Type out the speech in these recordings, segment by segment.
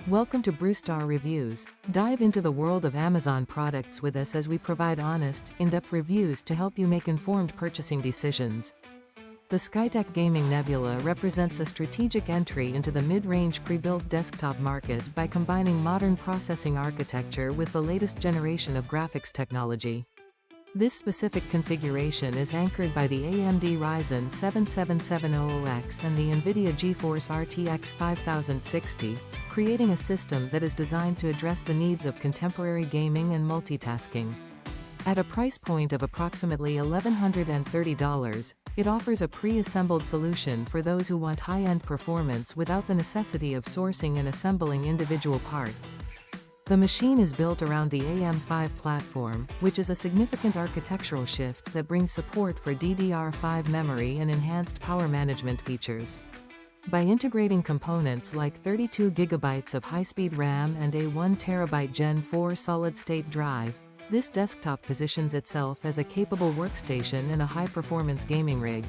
Welcome to Brewstar Reviews. Dive into the world of Amazon products with us as we provide honest, in-depth reviews to help you make informed purchasing decisions. The Skytech Gaming Nebula represents a strategic entry into the mid-range pre-built desktop market by combining modern processing architecture with the latest generation of graphics technology. This specific configuration is anchored by the AMD Ryzen 7700X and the NVIDIA GeForce RTX 5060, creating a system that is designed to address the needs of contemporary gaming and multitasking. At a price point of approximately $1,130, it offers a pre-assembled solution for those who want high-end performance without the necessity of sourcing and assembling individual parts. The machine is built around the AM5 platform, which is a significant architectural shift that brings support for DDR5 memory and enhanced power management features. By integrating components like 32 GB of high-speed RAM and a 1TB Gen4 solid-state drive, this desktop positions itself as a capable workstation in a high-performance gaming rig.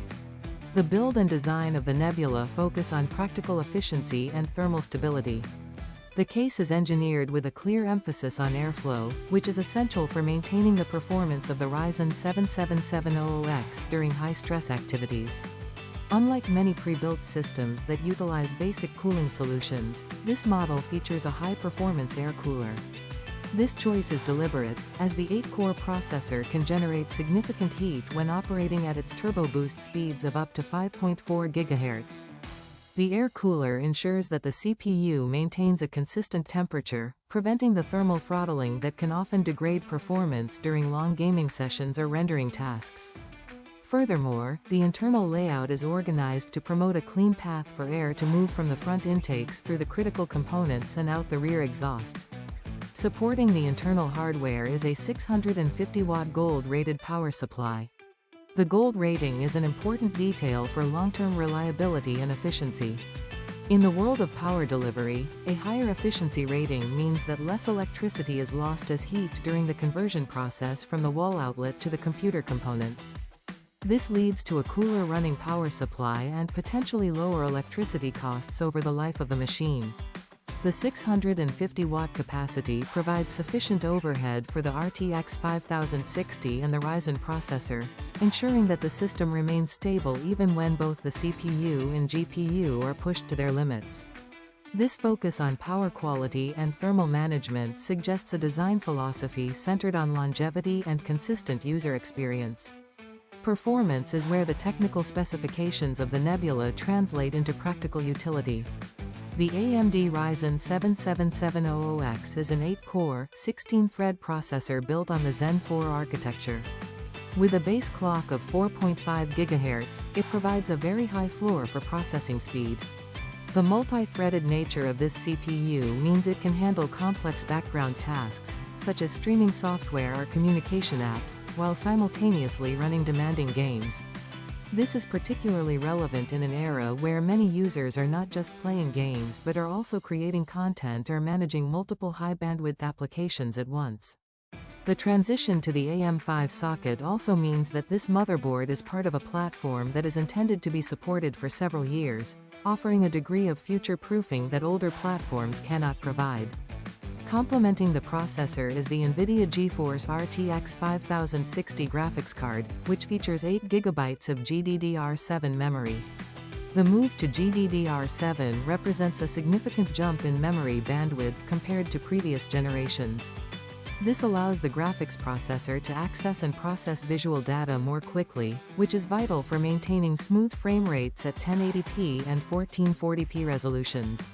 The build and design of the Nebula focus on practical efficiency and thermal stability. The case is engineered with a clear emphasis on airflow, which is essential for maintaining the performance of the Ryzen 7700X during high-stress activities. Unlike many pre-built systems that utilize basic cooling solutions, this model features a high-performance air cooler. This choice is deliberate, as the 8-core processor can generate significant heat when operating at its turbo boost speeds of up to 5.4 GHz. The air cooler ensures that the CPU maintains a consistent temperature, preventing the thermal throttling that can often degrade performance during long gaming sessions or rendering tasks. Furthermore, the internal layout is organized to promote a clean path for air to move from the front intakes through the critical components and out the rear exhaust. Supporting the internal hardware is a 650-watt gold-rated power supply. The gold rating is an important detail for long-term reliability and efficiency. In the world of power delivery, a higher efficiency rating means that less electricity is lost as heat during the conversion process from the wall outlet to the computer components. This leads to a cooler running power supply and potentially lower electricity costs over the life of the machine. The 650-watt capacity provides sufficient overhead for the RTX 5060 and the Ryzen processor, ensuring that the system remains stable even when both the CPU and GPU are pushed to their limits. This focus on power quality and thermal management suggests a design philosophy centered on longevity and consistent user experience. Performance is where the technical specifications of the Nebula translate into practical utility. The AMD Ryzen 7700X is an 8-core, 16-thread processor built on the Gen4 architecture. With a base clock of 4.5 GHz, it provides a very high floor for processing speed. The multi-threaded nature of this CPU means it can handle complex background tasks, such as streaming software or communication apps, while simultaneously running demanding games. This is particularly relevant in an era where many users are not just playing games but are also creating content or managing multiple high-bandwidth applications at once. The transition to the AM5 socket also means that this motherboard is part of a platform that is intended to be supported for several years, offering a degree of future-proofing that older platforms cannot provide. Complementing the processor is the NVIDIA GeForce RTX 5060 graphics card, which features 8 GB of GDDR7 memory. The move to GDDR7 represents a significant jump in memory bandwidth compared to previous generations. This allows the graphics processor to access and process visual data more quickly, which is vital for maintaining smooth frame rates at 1080p and 1440p resolutions.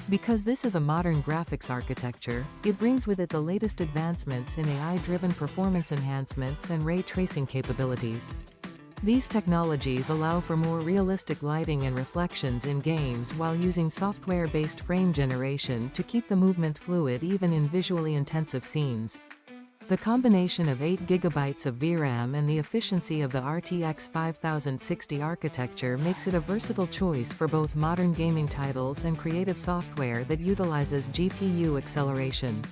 Because this is a modern graphics architecture, it brings with it the latest advancements in AI-driven performance enhancements and ray tracing capabilities. These technologies allow for more realistic lighting and reflections in games while using software-based frame generation to keep the movement fluid even in visually intensive scenes. The combination of 8 GB of VRAM and the efficiency of the RTX 5060 architecture makes it a versatile choice for both modern gaming titles and creative software that utilizes GPU acceleration.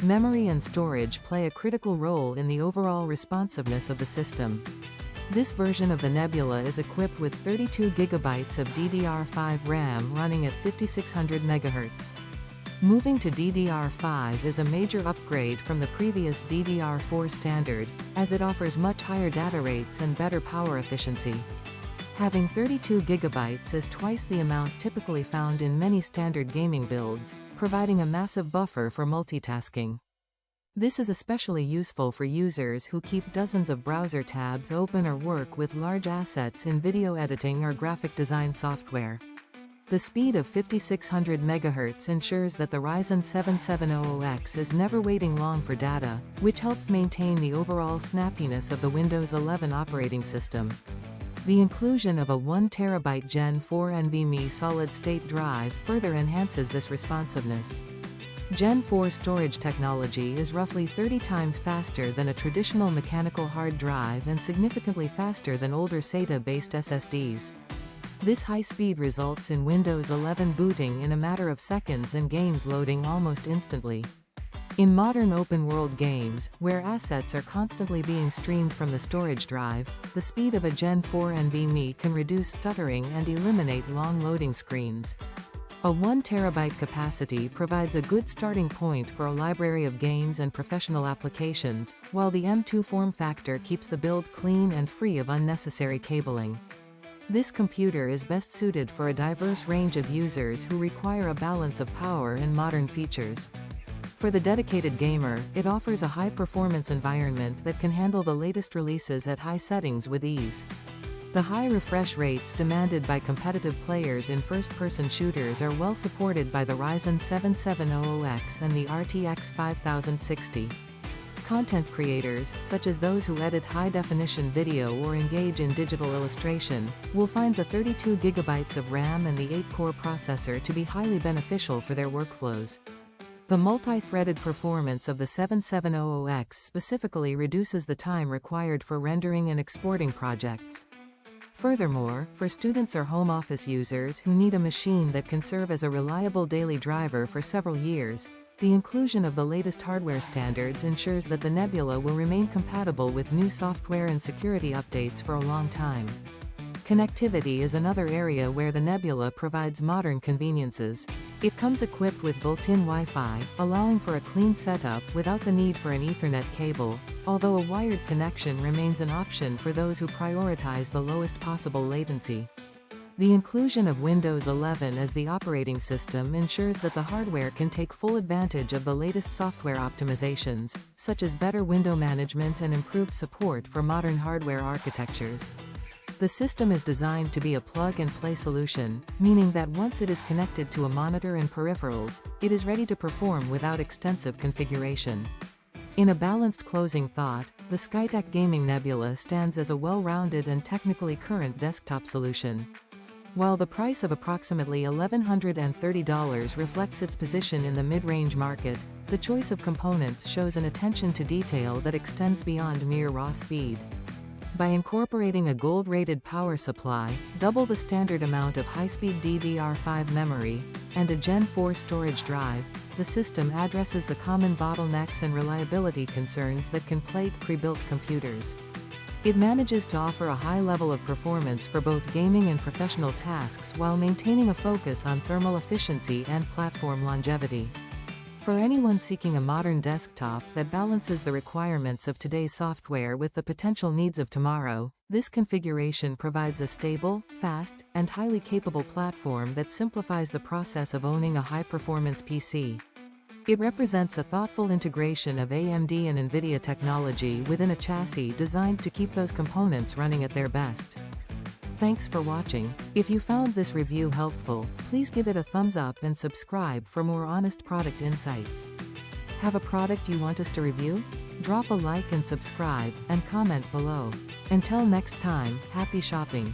Memory and storage play a critical role in the overall responsiveness of the system. This version of the Nebula is equipped with 32 GB of DDR5 RAM running at 5600 MHz. Moving to DDR5 is a major upgrade from the previous DDR4 standard, as it offers much higher data rates and better power efficiency. Having 32 GB is twice the amount typically found in many standard gaming builds, providing a massive buffer for multitasking. This is especially useful for users who keep dozens of browser tabs open or work with large assets in video editing or graphic design software. The speed of 5600 MHz ensures that the Ryzen 7700X is never waiting long for data, which helps maintain the overall snappiness of the Windows 11 operating system. The inclusion of a 1TB Gen4 NVMe solid-state drive further enhances this responsiveness. Gen4 storage technology is roughly 30 times faster than a traditional mechanical hard drive and significantly faster than older SATA-based SSDs. This high speed results in Windows 11 booting in a matter of seconds and games loading almost instantly. In modern open-world games, where assets are constantly being streamed from the storage drive, the speed of a Gen4 NVMe can reduce stuttering and eliminate long loading screens. A 1 TB capacity provides a good starting point for a library of games and professional applications, while the M2 form factor keeps the build clean and free of unnecessary cabling. This computer is best suited for a diverse range of users who require a balance of power and modern features. For the dedicated gamer, it offers a high-performance environment that can handle the latest releases at high settings with ease. The high refresh rates demanded by competitive players in first-person shooters are well supported by the Ryzen 7700X and the RTX 5060. Content creators, such as those who edit high-definition video or engage in digital illustration, will find the 32 GB of RAM and the 8-core processor to be highly beneficial for their workflows. The multi-threaded performance of the 7700X specifically reduces the time required for rendering and exporting projects. Furthermore, for students or home office users who need a machine that can serve as a reliable daily driver for several years, the inclusion of the latest hardware standards ensures that the Nebula will remain compatible with new software and security updates for a long time. Connectivity is another area where the Nebula provides modern conveniences. It comes equipped with built-in Wi-Fi, allowing for a clean setup without the need for an Ethernet cable, although a wired connection remains an option for those who prioritize the lowest possible latency. The inclusion of Windows 11 as the operating system ensures that the hardware can take full advantage of the latest software optimizations, such as better window management and improved support for modern hardware architectures. The system is designed to be a plug-and-play solution, meaning that once it is connected to a monitor and peripherals, it is ready to perform without extensive configuration. In a balanced closing thought, the Skytech Gaming Nebula stands as a well-rounded and technically current desktop solution. While the price of approximately $1,130 reflects its position in the mid-range market, the choice of components shows an attention to detail that extends beyond mere raw speed. By incorporating a gold-rated power supply, double the standard amount of high-speed DDR5 memory, and a Gen4 storage drive, the system addresses the common bottlenecks and reliability concerns that can plague pre-built computers. It manages to offer a high level of performance for both gaming and professional tasks while maintaining a focus on thermal efficiency and platform longevity. For anyone seeking a modern desktop that balances the requirements of today's software with the potential needs of tomorrow, this configuration provides a stable, fast, and highly capable platform that simplifies the process of owning a high-performance PC. It represents a thoughtful integration of AMD and NVIDIA technology within a chassis designed to keep those components running at their best. Thanks for watching. If you found this review helpful, please give it a thumbs up and subscribe for more honest product insights. Have a product you want us to review? Drop a like and subscribe, and comment below. Until next time, happy shopping.